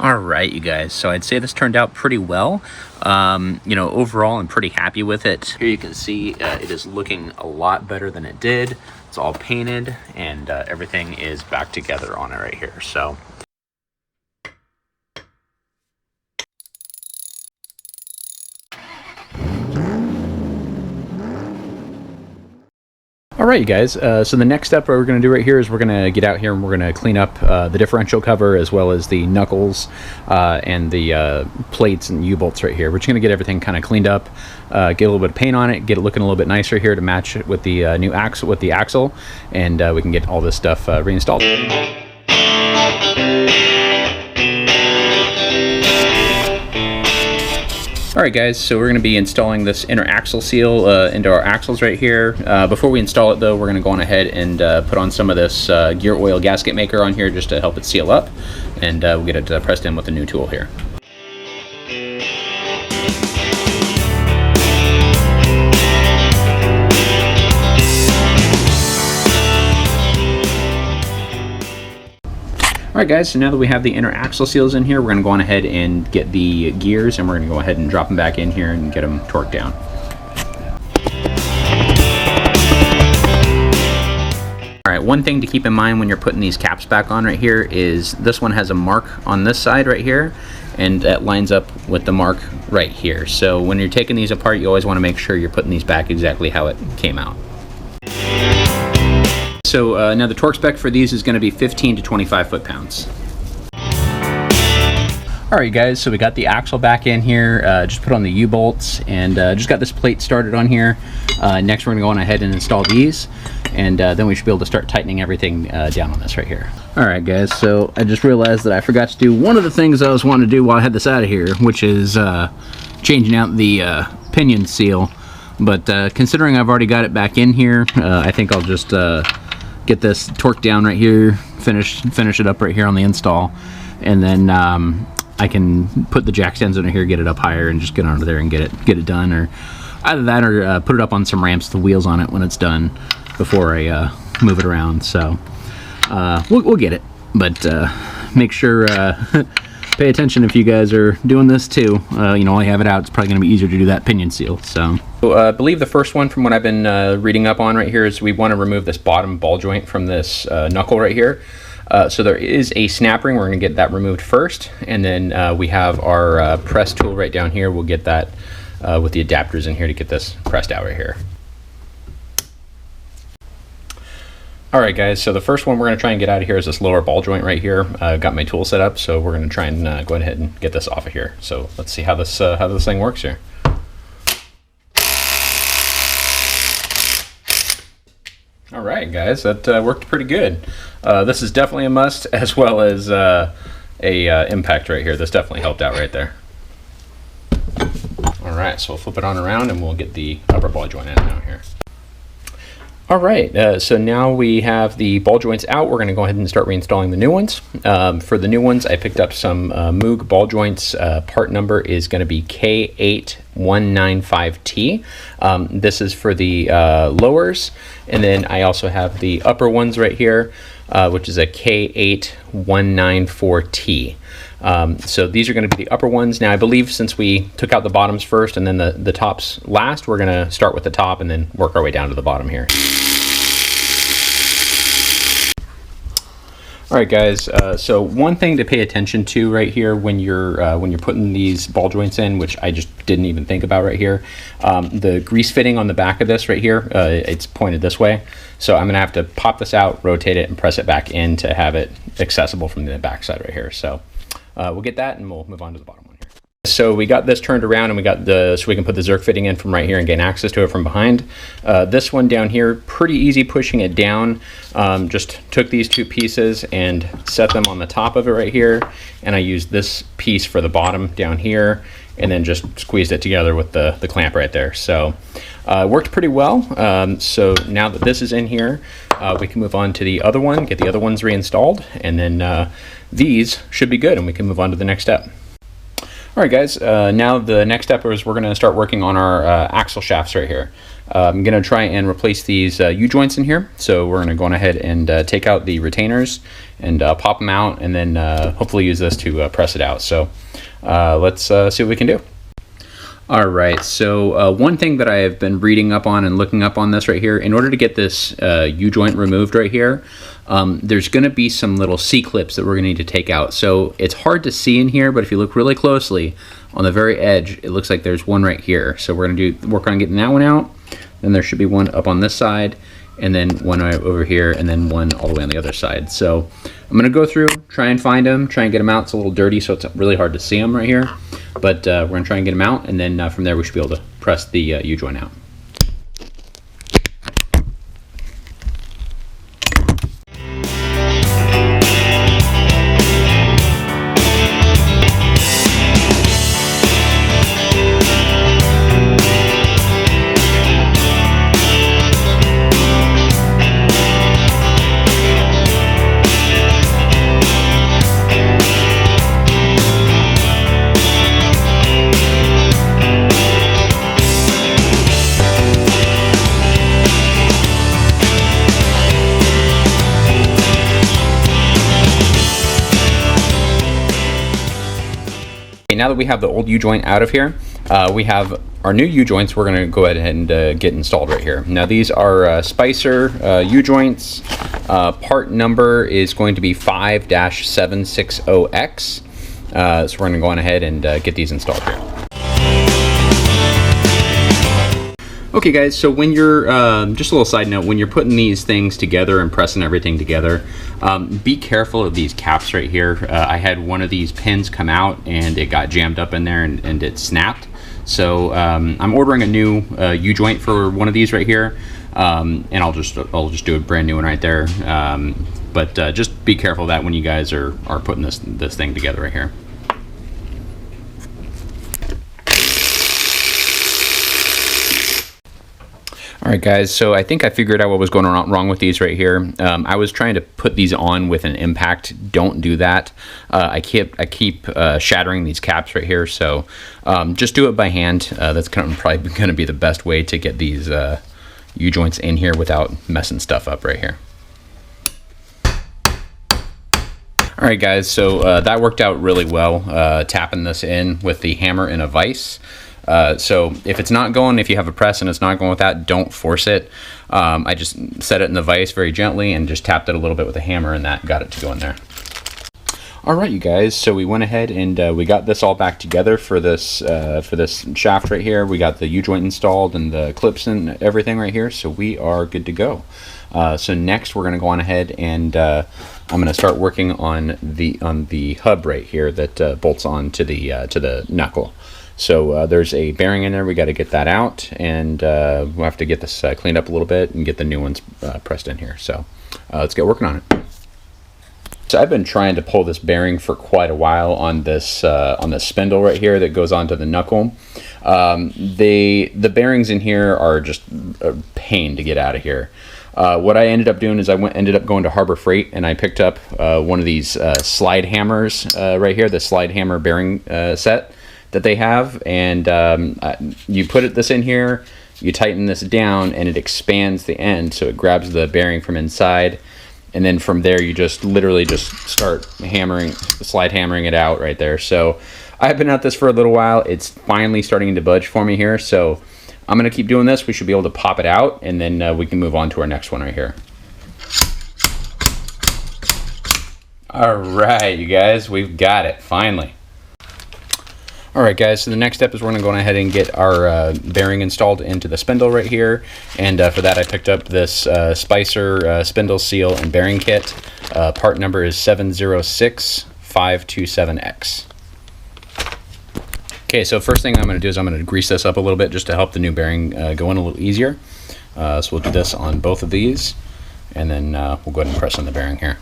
All right, you guys, so I'd say this turned out pretty well. Overall, I'm pretty happy with it. Here you can see it is looking a lot better than it did. It's all painted, and everything is back together on it right here. So all right, you guys, so the next step we're going to do right here is we're going to get out here and we're going to clean up the differential cover as well as the knuckles and the plates and U-bolts right here. We're just going to get everything kind of cleaned up, get a little bit of paint on it, get it looking a little bit nicer here to match it with the new axle, and we can get all this stuff reinstalled. Alright guys, so we're going to be installing this inner axle seal into our axles right here. Before we install it though, we're going to go on ahead and put on some of this gear oil gasket maker on here just to help it seal up, and we'll get it pressed in with a new tool here. Alright guys, so now that we have the inner axle seals in here, we're going to go on ahead and get the gears, and we're going to go ahead and drop them back in here and get them torqued down. Alright, one thing to keep in mind when you're putting these caps back on right here is this one has a mark on this side right here, and that lines up with the mark right here. So when you're taking these apart, you always want to make sure you're putting these back exactly how it came out. So now the torque spec for these is going to be 15 to 25 foot-pounds. Alright guys, so we got the axle back in here, just put on the U-bolts, and just got this plate started on here. Next we're going to go on ahead and install these, and then we should be able to start tightening everything down on this right here. Alright guys, so I just realized that I forgot to do one of the things I was wanting to do while I had this out of here, which is changing out the pinion seal. But considering I've already got it back in here, I think I'll just get this torqued down right here, finish it up right here on the install, and then I can put the jack stands under here, get it up higher, and just get under there and get it done, or either that or put it up on some ramps with the wheels on it when it's done before I move it around. So we'll get it, but make sure pay attention if you guys are doing this too. While you have it out, it's probably going to be easier to do that pinion seal. So I believe the first one from what I've been reading up on right here is we want to remove this bottom ball joint from this knuckle right here. So there is a snap ring. We're going to get that removed first, and then we have our press tool right down here. We'll get that with the adapters in here to get this pressed out right here. Alright guys, so the first one we're going to try and get out of here is this lower ball joint right here. I've got my tool set up, so we're going to try and go ahead and get this off of here. So let's see how this thing works here. Alright guys, that worked pretty good. This is definitely a must, as well as a impact right here. This definitely helped out right there. Alright, so we'll flip it on around and we'll get the upper ball joint in now here. Alright, so now we have the ball joints out. We're going to go ahead and start reinstalling the new ones. For the new ones, I picked up some Moog ball joints. Part number is going to be K8195T. This is for the lowers, and then I also have the upper ones right here, which is a K8194T. So these are going to be the upper ones. Now I believe since we took out the bottoms first and then the tops last, we're going to start with the top and then work our way down to the bottom here. Alright guys, so one thing to pay attention to right here when you're putting these ball joints in, which I just didn't even think about right here, the grease fitting on the back of this right here, it's pointed this way. So I'm going to have to pop this out, rotate it, and press it back in to have it accessible from the back side right here. So we'll get that and we'll move on to the bottom one here. So we got this turned around, and we got so we can put the Zerk fitting in from right here and gain access to it from behind. This one down here, pretty easy pushing it down. Just took these two pieces and set them on the top of it right here, and I used this piece for the bottom down here, and then just squeezed it together with the clamp right there. So it worked pretty well. So now that this is in here, we can move on to the other one, get the other ones reinstalled, and then these should be good, and we can move on to the next step. Alright guys, now the next step is we're going to start working on our axle shafts right here. I'm going to try and replace these U-joints in here. So we're going to go on ahead and take out the retainers and pop them out, and then hopefully use this to press it out. So let's see what we can do. All right, so one thing that I have been reading up on and looking up on this right here, in order to get this U-joint removed right here, there's going to be some little C-clips that we're going to need to take out. So it's hard to see in here, but if you look really closely on the very edge, it looks like there's one right here. So we're going to work on getting that one out. Then there should be one up on this side, and then one right over here, and then one all the way on the other side. So I'm going to go through, try and find them, try and get them out. It's a little dirty, so it's really hard to see them right here. But we're going to try and get them out, and then from there we should be able to press the U-joint out. Now that we have the old U-joint out of here, we have our new U-joints we're going to go ahead and get installed right here. Now these are Spicer U-joints. Part number is going to be 5-760X. So we're going to go on ahead and get these installed here. Okay guys, so when you're, just a little side note, when you're putting these things together and pressing everything together, be careful of these caps right here. I had one of these pins come out and it got jammed up in there and it snapped. So I'm ordering a new U-joint for one of these right here, and I'll just do a brand new one right there. But just be careful of that when you guys are putting this thing together right here. All right guys, so I think I figured out what was going on wrong with these right here. I was trying to put these on with an impact. Don't do that. I keep shattering these caps right here, so just do it by hand. That's probably going to be the best way to get these U-joints in here without messing stuff up right here. All right guys, so that worked out really well, tapping this in with the hammer in a vise. So if it's not going, if you have a press and it's not going with that, don't force it. I just set it in the vise very gently and just tapped it a little bit with a hammer, and that got it to go in there. All right, you guys, so we went ahead and we got this all back together for this shaft right here. We got the U-joint installed and the clips and everything right here, so we are good to go. So next we're going to go on ahead and I'm going to start working on the hub right here that bolts on to the knuckle. So there's a bearing in there. We got to get that out, and we'll have to get this cleaned up a little bit and get the new ones pressed in here. So let's get working on it. So I've been trying to pull this bearing for quite a while on this spindle right here that goes onto the knuckle. The bearings in here are just a pain to get out of here. What I ended up doing is I ended up going to Harbor Freight, and I picked up one of these slide hammers right here, the slide hammer bearing set that they have, and you put this in here, you tighten this down, and it expands the end, so it grabs the bearing from inside, and then from there you just literally just start slide hammering it out right there. So I've been at this for a little while. It's finally starting to budge for me here, so I'm gonna keep doing this. We should be able to pop it out, and then we can move on to our next one right here. All right, you guys, we've got it finally. All right guys, so the next step is we're going to go ahead and get our bearing installed into the spindle right here, and for that I picked up this Spicer spindle seal and bearing kit. Part number is 706527X. Okay, so first thing I'm going to do is I'm going to grease this up a little bit just to help the new bearing go in a little easier. So we'll do this on both of these, and then we'll go ahead and press on the bearing here.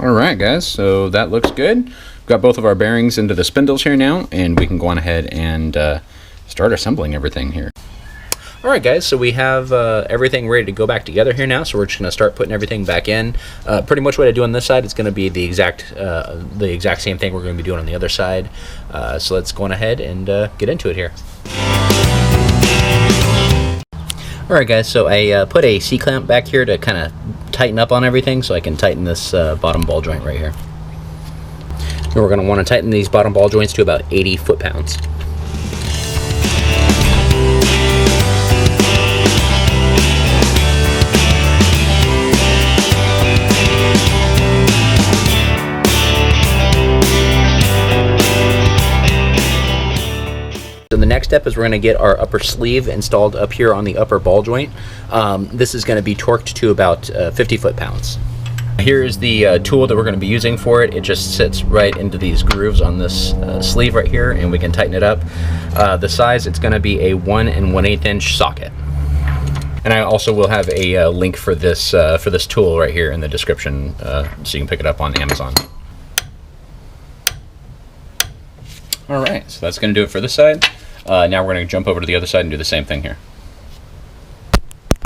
All right guys, so that looks good. We've got both of our bearings into the spindles here now, and we can go on ahead and start assembling everything here. All right, guys, so we have everything ready to go back together here now, so we're just going to start putting everything back in. Pretty much what I do on this side is going to be the exact same thing we're going to be doing on the other side. So let's go on ahead and get into it here. All right, guys, so I put a C-clamp back here to kind of tighten up on everything so I can tighten this bottom ball joint right here. And we're going to want to tighten these bottom ball joints to about 80 foot-pounds. So the next step is we're going to get our upper sleeve installed up here on the upper ball joint. This is going to be torqued to about 50 foot-pounds. Here is the tool that we're going to be using for it. It just sits right into these grooves on this sleeve right here, and we can tighten it up. The size, it's going to be a 1 1/8 inch socket. And I also will have a link for this tool right here in the description, so you can pick it up on Amazon. All right, so that's going to do it for this side. Now we're going to jump over to the other side and do the same thing here.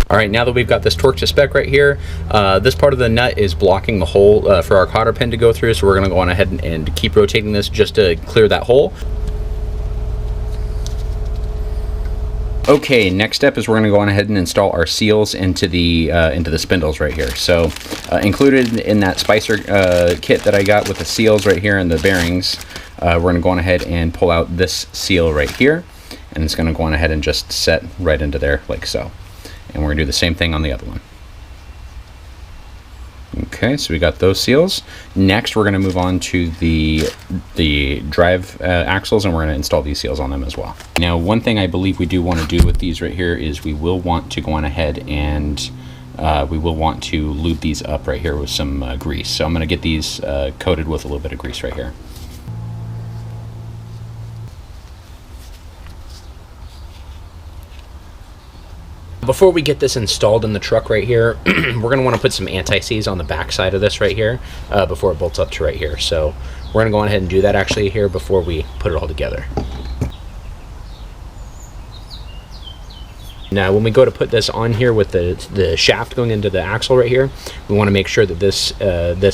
All right, now that we've got this torque to spec right here, this part of the nut is blocking the hole for our cotter pin to go through, so we're going to go on ahead and keep rotating this just to clear that hole. Okay, next step is we're going to go on ahead and install our seals into the spindles right here. So included in that Spicer kit that I got with the seals right here and the bearings, we're going to go on ahead and pull out this seal right here, and it's going to go on ahead and just set right into there like so. And we're going to do the same thing on the other one. Okay, so we got those seals. Next, we're going to move on to the drive axles, and we're going to install these seals on them as well. Now, one thing I believe we do want to do with these right here is we will want to go on ahead and we will want to lube these up right here with some grease. So I'm going to get these coated with a little bit of grease right here. Before we get this installed in the truck right here, we're going to want to put some anti-seize on the back side of this right here before it bolts up to right here. So we're going to go on ahead and do that actually here before we put it all together. Now when we go to put this on here with the shaft going into the axle right here, we want to make sure that this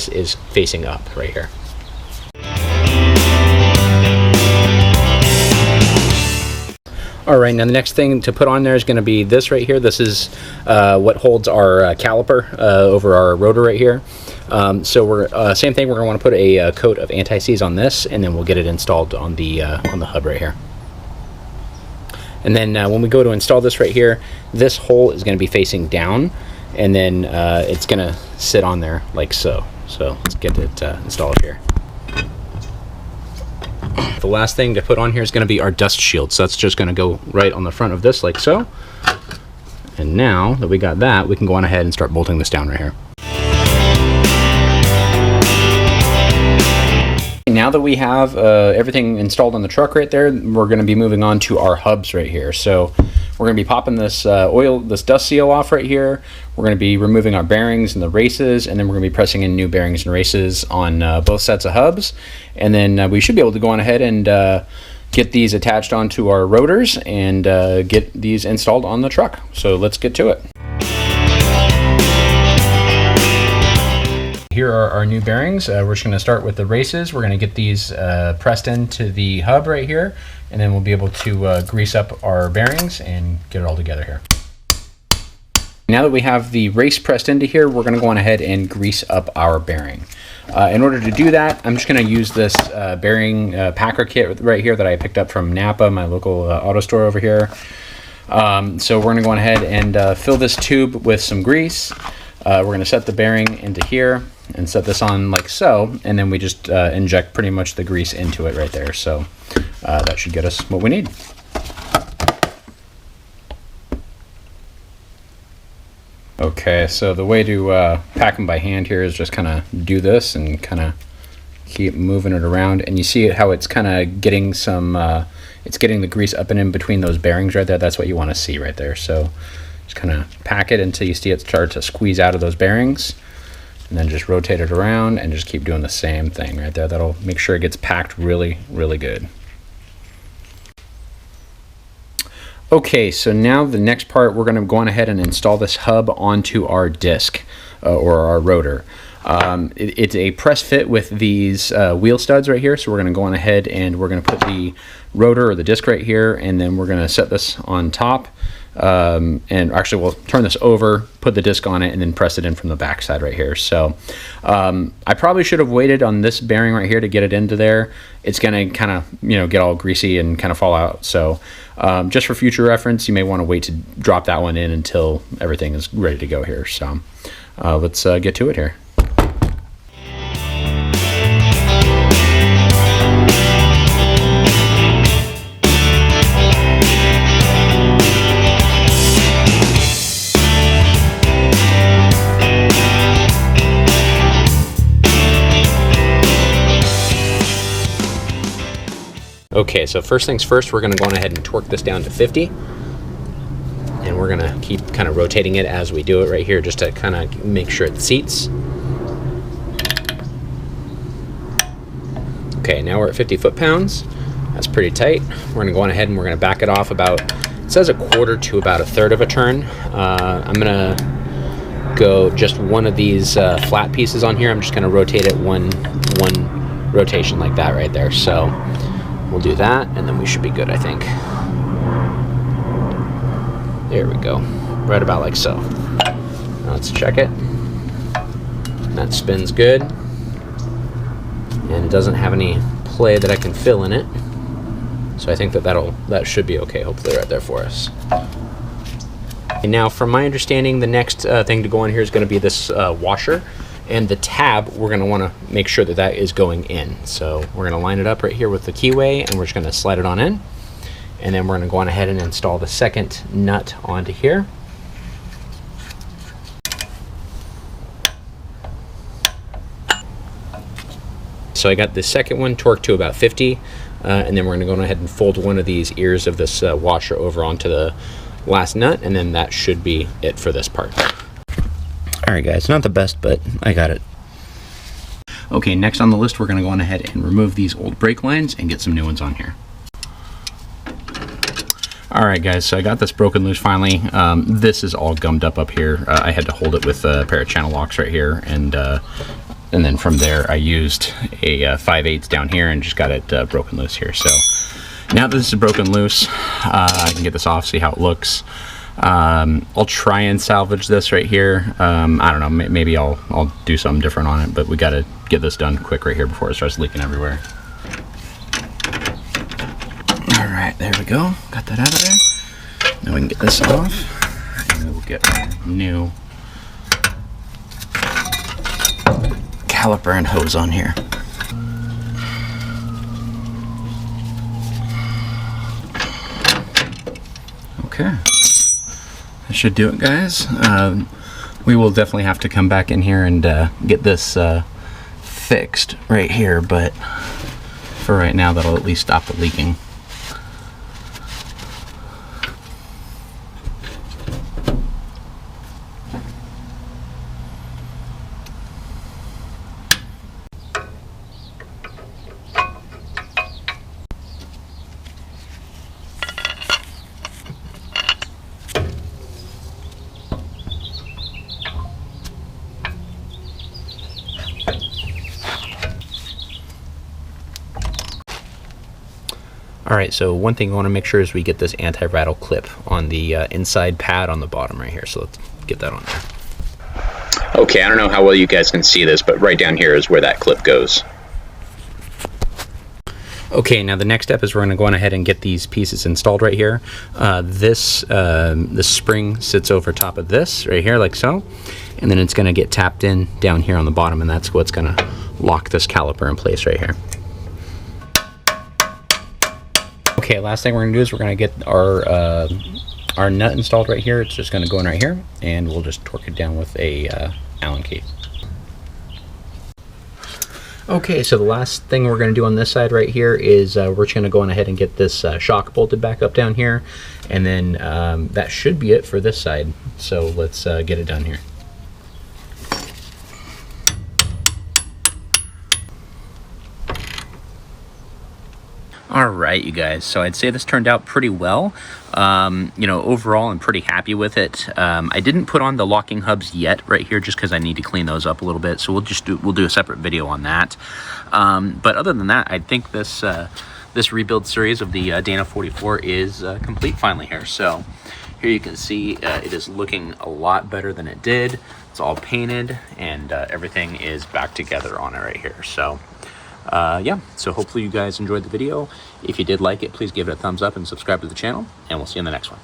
is facing up right here. All right, now the next thing to put on there is going to be this right here. This is what holds our caliper over our rotor right here. So we're same thing. We're going to want to put a coat of anti-seize on this, and then we'll get it installed on the hub right here. And then when we go to install this right here, this hole is going to be facing down, and then it's going to sit on there like so. So let's get it installed here. The last thing to put on here is going to be our dust shield. So that's just going to go right on the front of this like so. And now that we got that, we can go on ahead and start bolting this down right here. Now that we have everything installed on the truck right there, we're going to be moving on to our hubs right here. So we're going to be popping this this dust seal off right here. We're going to be removing our bearings and the races, and then we're going to be pressing in new bearings and races on both sets of hubs. And then we should be able to go on ahead and get these attached onto our rotors and get these installed on the truck. So let's get to it. Here are our new bearings. We're just going to start with the races. We're going to get these pressed into the hub right here, and then we'll be able to grease up our bearings and get it all together here. Now that we have the race pressed into here, we're going to go on ahead and grease up our bearing. In order to do that, I'm just going to use this bearing packer kit right here that I picked up from Napa, my local auto store over here. So we're going to go on ahead and fill this tube with some grease. We're going to set the bearing into here and set this on like so, and then we just inject pretty much the grease into it right there. So that should get us what we need. Okay, so the way to pack them by hand here is just kind of do this and kind of keep moving it around, and you see how it's kind of getting some it's getting the grease up and in between those bearings right there. That's what you want to see right there. So just kind of pack it until you see it start to squeeze out of those bearings, and then just rotate it around and just keep doing the same thing right there. That'll make sure it gets packed really, really good. Okay, so now the next part, we're going to go on ahead and install this hub onto our disc or our rotor. It's a press fit with these wheel studs right here, so we're going to go on ahead and we're going to put the rotor or the disc right here, and then we're going to set this on top. And actually we'll turn this over, put the disc on it, and then press it in from the back side right here. So I probably should have waited on this bearing right here to get it into there. It's going to kind of, you know, get all greasy and kind of fall out. So just for future reference, you may want to wait to drop that one in until everything is ready to go here. So let's get to it here. Okay, so first things first, we're going to go on ahead and torque this down to 50. And we're going to keep kind of rotating it as we do it right here, just to kind of make sure it seats. Okay, now we're at 50 foot-pounds. That's pretty tight. We're going to go on ahead and we're going to back it off about, it says a quarter to about a third of a turn. I'm going to go just one of these flat pieces on here. I'm just going to rotate it one rotation like that right there. So we'll do that, and then we should be good, I think. There we go. Right about like so. Now let's check it. That spins good. And it doesn't have any play that I can fill in it. So I think that should be okay, hopefully, right there for us. And now, from my understanding, the next thing to go on here is going to be this washer. And the tab, we're going to want to make sure that that is going in. So we're going to line it up right here with the keyway, and we're just going to slide it on in. And then we're going to go on ahead and install the second nut onto here. So I got the second one torqued to about 50, and then we're going to go ahead and fold one of these ears of this washer over onto the last nut, and then that should be it for this part. Alright guys, not the best, but I got it. Okay, next on the list, we're going to go on ahead and remove these old brake lines and get some new ones on here. Alright guys, so I got this broken loose finally. This is all gummed up here. I had to hold it with a pair of channel locks right here, and then from there I used a 5/8 down here and just got it broken loose here. So now that this is broken loose, I can get this off, see how it looks. I'll try and salvage this right here. I don't know, maybe I'll do something different on it, but we got to get this done quick right here before it starts leaking everywhere. All right, there we go. Got that out of there. Now we can get this off, and we'll get our new caliper and hose on here. Okay. That should do it, guys. We will definitely have to come back in here and get this fixed right here, but for right now that'll at least stop the leaking. Alright, so one thing I want to make sure is we get this anti-rattle clip on the inside pad on the bottom right here. So let's get that on there. Okay, I don't know how well you guys can see this, but right down here is where that clip goes. Okay, now the next step is we're going to go on ahead and get these pieces installed right here. This spring sits over top of this right here like so, and then it's going to get tapped in down here on the bottom, and that's what's going to lock this caliper in place right here. Okay, last thing we're going to do is we're going to get our nut installed right here. It's just going to go in right here, and we'll just torque it down with a Allen key. Okay, so the last thing we're going to do on this side right here is we're just going to go on ahead and get this shock bolted back up down here, and then that should be it for this side. So let's get it done here. All right, you guys. So I'd say this turned out pretty well. You know, overall, I'm pretty happy with it. I didn't put on the locking hubs yet right here just because I need to clean those up a little bit. So we'll do a separate video on that. But other than that, I think this this rebuild series of the Dana 44 is complete finally here. So here you can see it is looking a lot better than it did. It's all painted and everything is back together on it right here. So yeah, so hopefully you guys enjoyed the video. If you did like it, please give it a thumbs up and subscribe to the channel, and we'll see you in the next one.